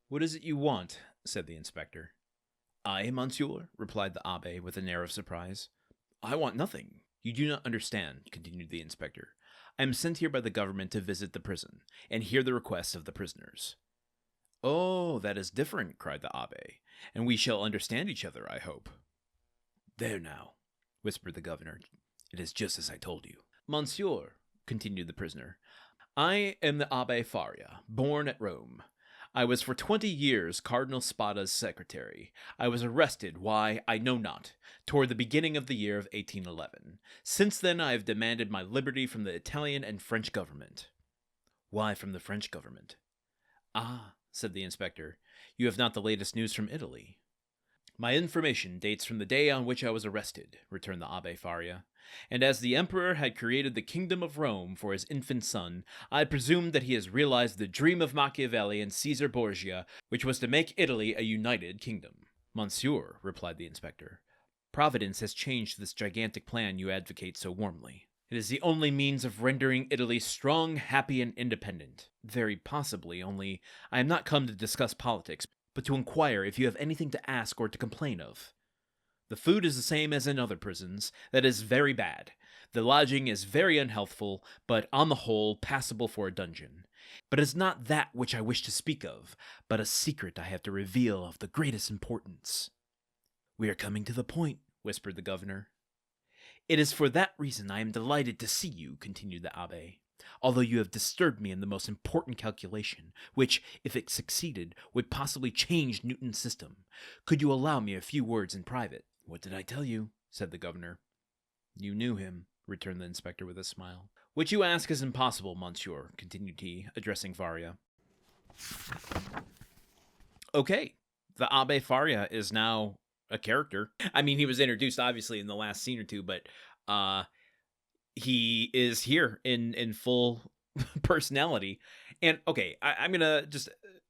What is it you want? Said the inspector. I, monsieur, replied the abbé with an air of surprise. I want nothing. You do not understand, continued the inspector. I am sent here by the government to visit the prison, and hear the requests of the prisoners. Oh, that is different, cried the abbé, and we shall understand each other, I hope. There now, whispered the governor. It is just as I told you. Monsieur, continued the prisoner, I am the Abbé Faria, born at Rome. I was for 20 years Cardinal Spada's secretary. I was arrested, why, I know not, toward the beginning of the year of 1811. Since then I have demanded my liberty from the Italian and French government. Why from the French government? Ah, said the inspector, you have not the latest news from Italy. My information dates from the day on which I was arrested, returned the Abbé Faria, and as the emperor had created the kingdom of Rome for his infant son, I presumed that he has realized the dream of Machiavelli and Caesar Borgia, which was to make Italy a united kingdom. Monsieur, replied the inspector, Providence has changed this gigantic plan you advocate so warmly. It is the only means of rendering Italy strong, happy, and independent. Very possibly, only I am not come to discuss politics, but to inquire if you have anything to ask or to complain of. The food is the same as in other prisons, that is very bad. The lodging is very unhealthful, but on the whole passable for a dungeon. But it is not that which I wish to speak of, but a secret I have to reveal of the greatest importance. We are coming to the point, whispered the governor. It is for that reason I am delighted to see you, continued the abbé, although you have disturbed me in the most important calculation, which, if it succeeded, would possibly change Newton's system. Could you allow me a few words in private? What did I tell you? Said the governor. You knew him, returned the inspector with a smile. What you ask is impossible, monsieur, continued he, addressing Faria. Okay, the Abbé Faria is now a character. I mean, he was introduced, obviously, in the last scene or two, but he is here in full personality. And, okay, I'm going to just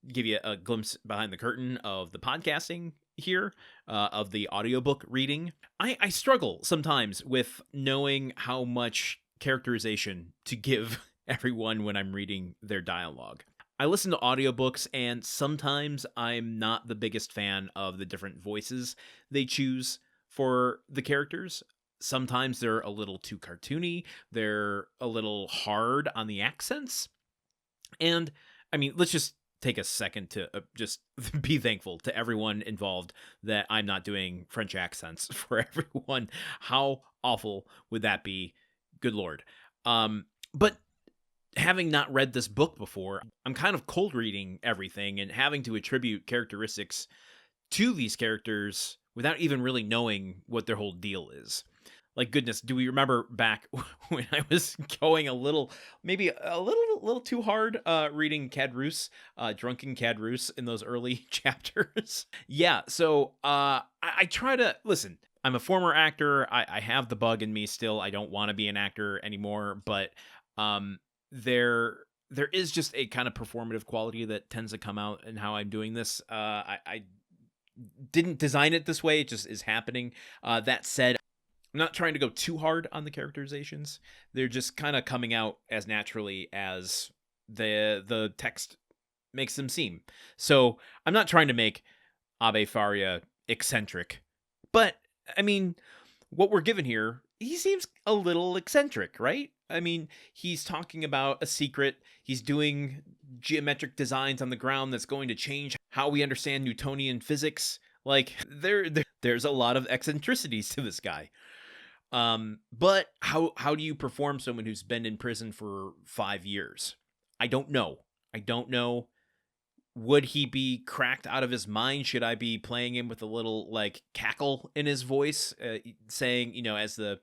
give you a glimpse behind the curtain of the podcasting here, of the audiobook reading. I struggle sometimes with knowing how much characterization to give everyone when I'm reading their dialogue. I listen to audiobooks, and sometimes I'm not the biggest fan of the different voices they choose for the characters. Sometimes they're a little too cartoony. They're a little hard on the accents. And, I mean, let's just take a second to just be thankful to everyone involved that I'm not doing French accents for everyone. How awful would that be? Good Lord. But having not read this book before, I'm kind of cold reading everything and having to attribute characteristics to these characters without even really knowing what their whole deal is. Like, goodness, do we remember back when I was going maybe a little too hard reading Cadrus, Drunken Cadrus in those early chapters? Yeah, so I try to, listen, I'm a former actor. I have the bug in me still. I don't want to be an actor anymore, but there is just a kind of performative quality that tends to come out in how I'm doing this. I didn't design it this way. It just is happening. That said, I'm not trying to go too hard on the characterizations. They're just kind of coming out as naturally as the text makes them seem. So I'm not trying to make Abbé Faria eccentric. But, I mean, what we're given here, he seems a little eccentric, right? I mean, he's talking about a secret. He's doing geometric designs on the ground that's going to change how we understand Newtonian physics. Like, there's a lot of eccentricities to this guy. But how do you perform someone who's been in prison for 5 years? I don't know. Would he be cracked out of his mind? Should I be playing him with a little, like, cackle in his voice, saying, as the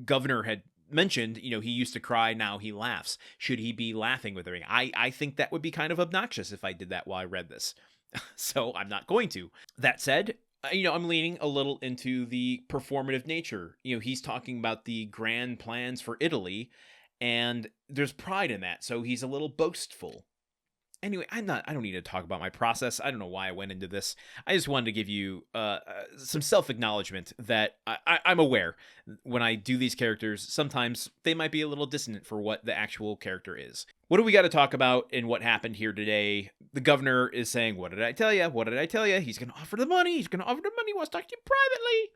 governor had mentioned, he used to cry, now he laughs. Should he be laughing with everything? I think that would be kind of obnoxious if I did that while I read this. So I'm not going to. That said, I'm leaning a little into the performative nature. He's talking about the grand plans for Italy, and there's pride in that. So he's a little boastful. Anyway, I don't need to talk about my process. I don't know why I went into this. I just wanted to give you some self-acknowledgement that I'm aware when I do these characters, sometimes they might be a little dissonant for what the actual character is. What do we got to talk about in what happened here today? the governor is saying, "What did I tell you? What did I tell you? He's going to offer the money. He's going to offer the money. He wants to talk to you privately."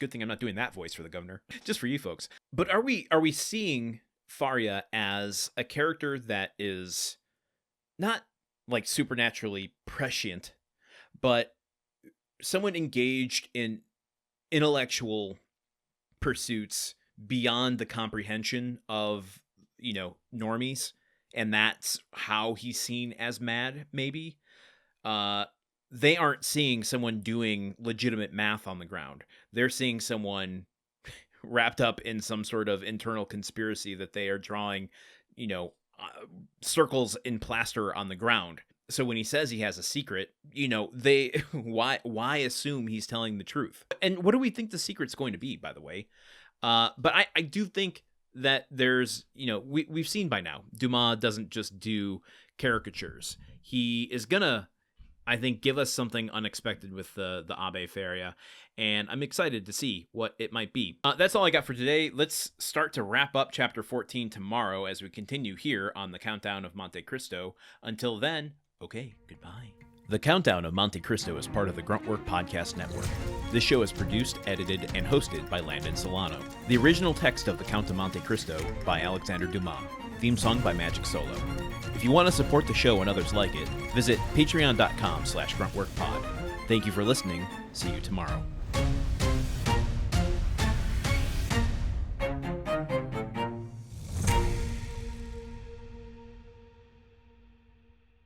Good thing I'm not doing that voice for the governor, just for you folks. But are we seeing Faria as a character that is not like supernaturally prescient, but someone engaged in intellectual pursuits beyond the comprehension of, normies, and that's how he's seen as mad, maybe? They aren't seeing someone doing legitimate math on the ground. They're seeing someone wrapped up in some sort of internal conspiracy that they are drawing, circles in plaster on the ground. So when he says he has a secret, they why assume he's telling the truth? And what do we think the secret's going to be, by the way? But I do think that there's, we've seen by now, Dumas doesn't just do caricatures. He is gonna, I think, give us something unexpected with the Abbé Faria, and I'm excited to see what it might be. That's all I got for today. Let's start to wrap up Chapter 14 tomorrow as we continue here on the Countdown of Monte Cristo. Until then, okay, goodbye. The Countdown of Monte Cristo is part of the Gruntwork Podcast Network. This show is produced, edited, and hosted by Landon Solano. The original text of The Count of Monte Cristo by Alexander Dumas. Theme song by Magic Solo. If you want to support the show and others like it, visit patreon.com/gruntworkpod. Thank you for listening. See you tomorrow.